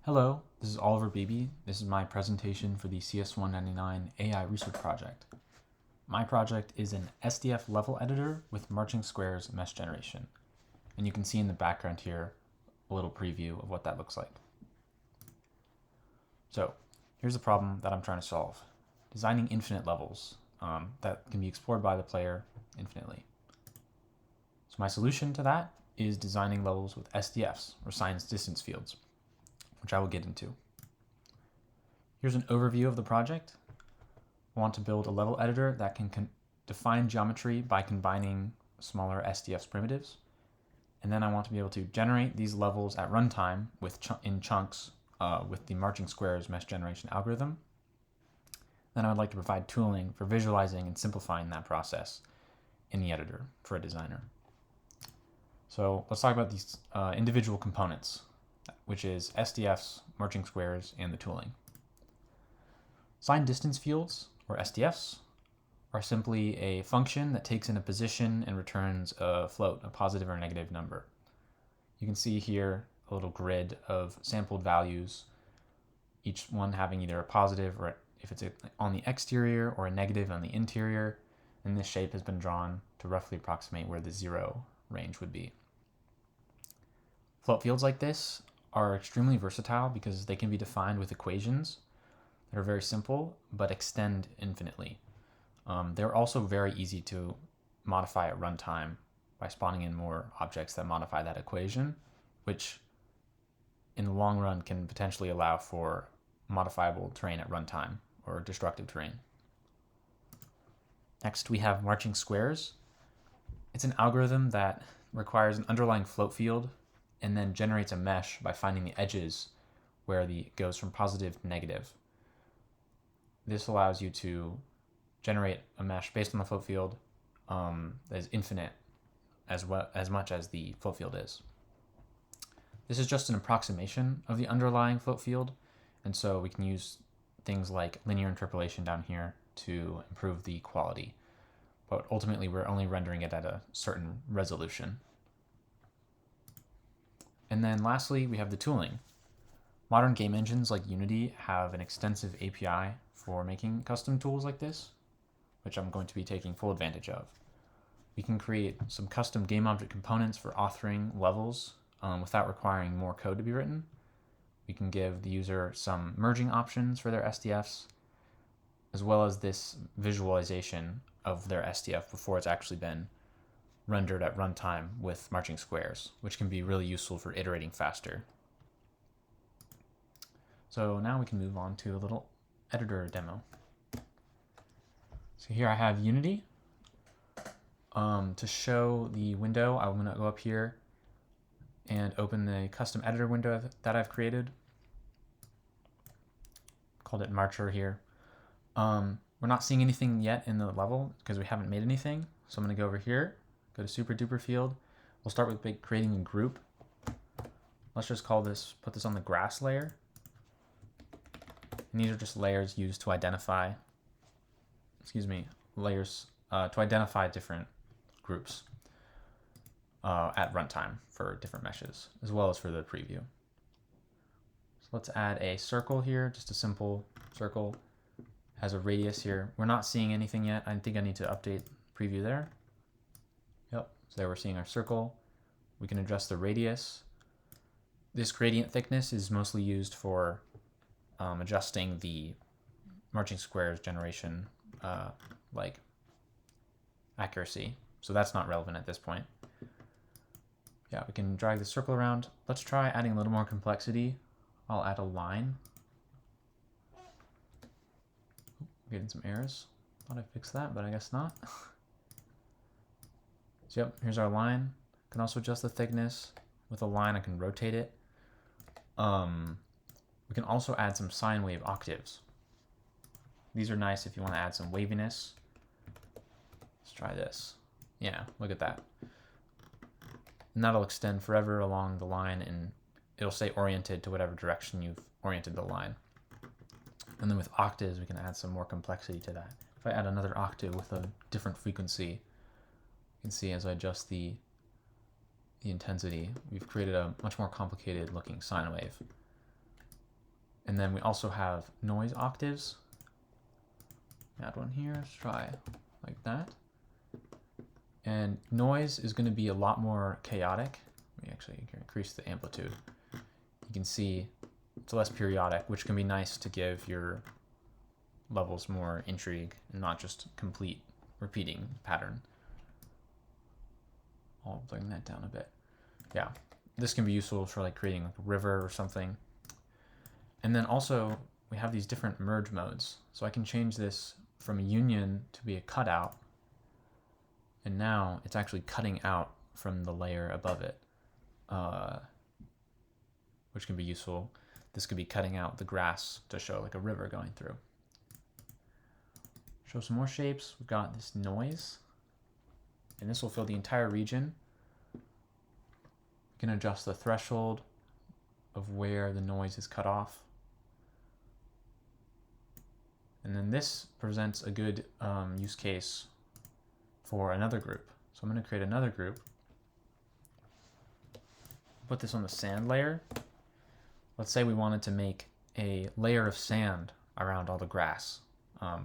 Hello, this is Oliver Beebe. This is my presentation for the CS199 AI Research Project. My project is an SDF Level Editor with marching squares mesh generation. And you can see in the background here a little preview of what that looks like. So here's the problem that I'm trying to solve. Designing infinite levels that can be explored by the player infinitely. So my solution to that is designing levels with SDFs, or science distance fields, which I will get into. Here's an overview of the project. I want to build a level editor that can define geometry by combining smaller SDF primitives. And then I want to be able to generate these levels at runtime in chunks with the marching squares mesh generation algorithm. Then I would like to provide tooling for visualizing and simplifying that process in the editor for a designer. So let's talk about these individual components, which is SDFs, marching squares, and the tooling. Sign distance fields, or SDFs, are simply a function that takes in a position and returns a float, a positive or negative number. You can see here a little grid of sampled values, each one having either a positive or if it's on the exterior or a negative on the interior, and this shape has been drawn to roughly approximate where the 0 range would be. Float fields like this are extremely versatile because they can be defined with equations that are very simple but extend infinitely. They're also very easy to modify at runtime by spawning in more objects that modify that equation, which in the long run can potentially allow for modifiable terrain at runtime or destructive terrain. Next, we have marching squares. It's an algorithm that requires an underlying float field and then generates a mesh by finding the edges where it goes from positive to negative. This allows you to generate a mesh based on the float field that is infinite as much as the float field is. This is just an approximation of the underlying float field, and so we can use things like linear interpolation down here to improve the quality. But ultimately, we're only rendering it at a certain resolution. And then lastly, we have the tooling. Modern game engines like Unity have an extensive API for making custom tools like this, which I'm going to be taking full advantage of. We can create some custom game object components for authoring levels without requiring more code to be written. We can give the user some merging options for their SDFs, as well as this visualization of their SDF before it's actually been rendered at runtime with marching squares, which can be really useful for iterating faster. So now we can move on to a little editor demo. So here I have Unity. To show the window, I'm going to go up here and open the custom editor window that I've created. Called it Marcher here. We're not seeing anything yet in the level because we haven't made anything. So I'm going to go over here, go to super duper field. We'll start with creating a group. Let's just put this on the grass layer. And these are just layers used to identify, to identify different groups at runtime for different meshes, as well as for the preview. So let's add a circle here, just a simple circle. Has a radius here. We're not seeing anything yet. I think I need to update preview there. Yep, so there we're seeing our circle. We can adjust the radius. This gradient thickness is mostly used for adjusting the marching squares generation accuracy. So that's not relevant at this point. Yeah, we can drag the circle around. Let's try adding a little more complexity. I'll add a line. Getting some errors. Thought I fixed that, but I guess not. So yep, here's our line. I can also adjust the thickness. With a line, I can rotate it. We can also add some sine wave octaves. These are nice if you want to add some waviness. Let's try this. Yeah, look at that. And that'll extend forever along the line, and it'll stay oriented to whatever direction you've oriented the line. And then with octaves, we can add some more complexity to that. If I add another octave with a different frequency, you can see as I adjust the intensity, we've created a much more complicated looking sine wave. And then we also have noise octaves. Add one here, let's try like that. And noise is going to be a lot more chaotic. We actually can increase the amplitude. You can see it's less periodic, which can be nice to give your levels more intrigue and not just complete repeating pattern. I'll bring that down a bit. Yeah, this can be useful for like creating like a river or something. And then also we have these different merge modes. So I can change this from a union to be a cutout. And now it's actually cutting out from the layer above it, which can be useful. This could be cutting out the grass to show like a river going through. Show some more shapes. We've got this noise, and this will fill the entire region. We can adjust the threshold of where the noise is cut off. And then this presents a good use case for another group. So I'm going to create another group. Put this on the sand layer. Let's say we wanted to make a layer of sand around all the grass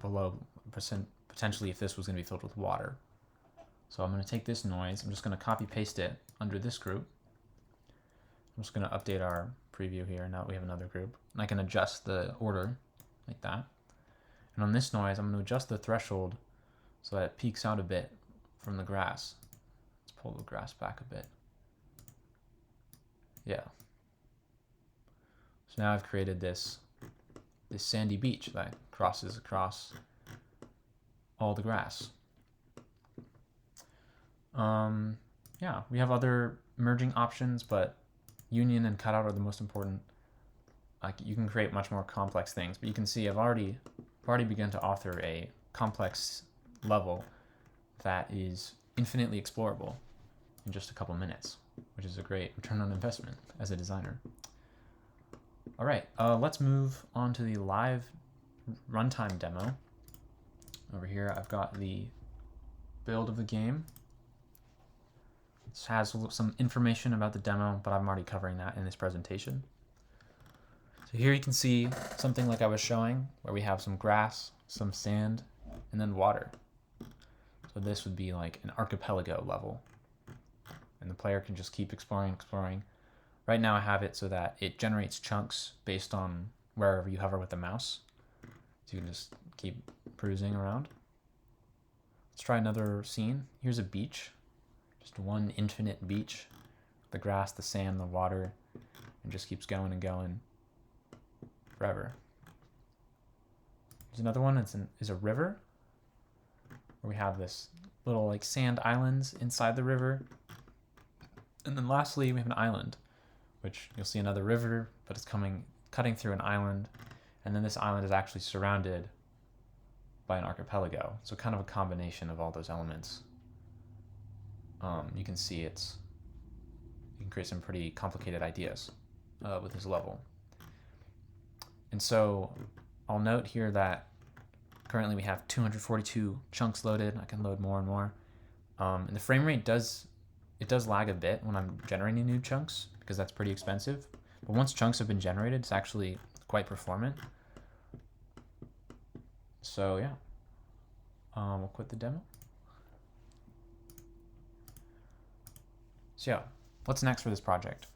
below, potentially if this was going to be filled with water. So I'm going to take this noise, I'm just going to copy paste it under this group. I'm just going to update our preview here. Now we have another group. And I can adjust the order like that. And on this noise, I'm going to adjust the threshold so that it peaks out a bit from the grass. Let's pull the grass back a bit. Yeah. So now I've created this sandy beach that crosses across all the grass. Yeah, we have other merging options, but union and cutout are the most important. Like you can create much more complex things, but you can see I've already begun to author a complex level that is infinitely explorable in just a couple minutes, which is a great return on investment as a designer. All right, let's move on to the live runtime demo. Over here, I've got the build of the game. This has some information about the demo, but I'm already covering that in this presentation. So here you can see something like I was showing, where we have some grass, some sand, and then water. So this would be like an archipelago level. And the player can just keep exploring. Right now I have it so that it generates chunks based on wherever you hover with the mouse. So you can just keep cruising around. Let's try another scene. Here's a beach. Just one infinite beach. The grass, the sand, the water, and just keeps going and going forever. There's another one. Is a river, where we have this little like sand islands inside the river. And then lastly, we have an island, which you'll see another river, but it's cutting through an island. And then this island is actually surrounded by an archipelago. So kind of a combination of all those elements. You can see you can create some pretty complicated ideas with this level. And so I'll note here that currently we have 242 chunks loaded. I can load more and more. And the frame rate does lag a bit when I'm generating new chunks because that's pretty expensive. But once chunks have been generated, it's actually quite performant. So yeah, we'll quit the demo. So yeah, what's next for this project?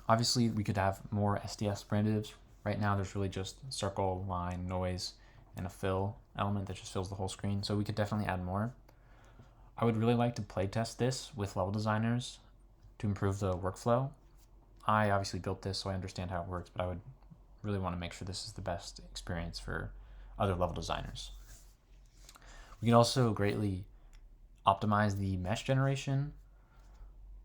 Obviously, we could have more SDF primitives. Right now, there's really just circle, line, noise, and a fill element that just fills the whole screen. So we could definitely add more. I would really like to playtest this with level designers to improve the workflow. I obviously built this, so I understand how it works, but I would really want to make sure this is the best experience for other level designers. We can also greatly optimize the mesh generation.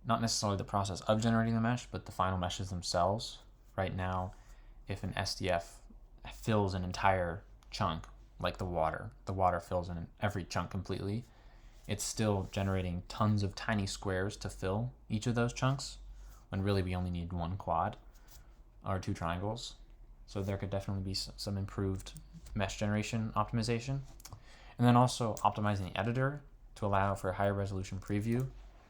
Not necessarily the process of generating the mesh, but the final meshes themselves. Right now, if an SDF fills an entire chunk, like the water fills in every chunk completely, it's still generating tons of tiny squares to fill each of those chunks, when really we only need one quad or two triangles. So there could definitely be some improved mesh generation optimization. And then also optimizing the editor to allow for a higher resolution preview.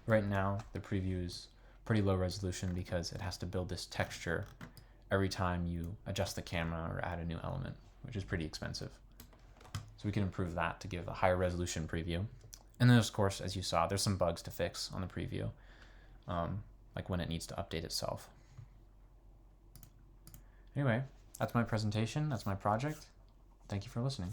Right now, the preview is pretty low resolution because it has to build this texture every time you adjust the camera or add a new element, which is pretty expensive. So we can improve that to give a higher resolution preview. And then, of course, as you saw, there's some bugs to fix on the preview, like when it needs to update itself. Anyway, that's my presentation. That's my project. Thank you for listening.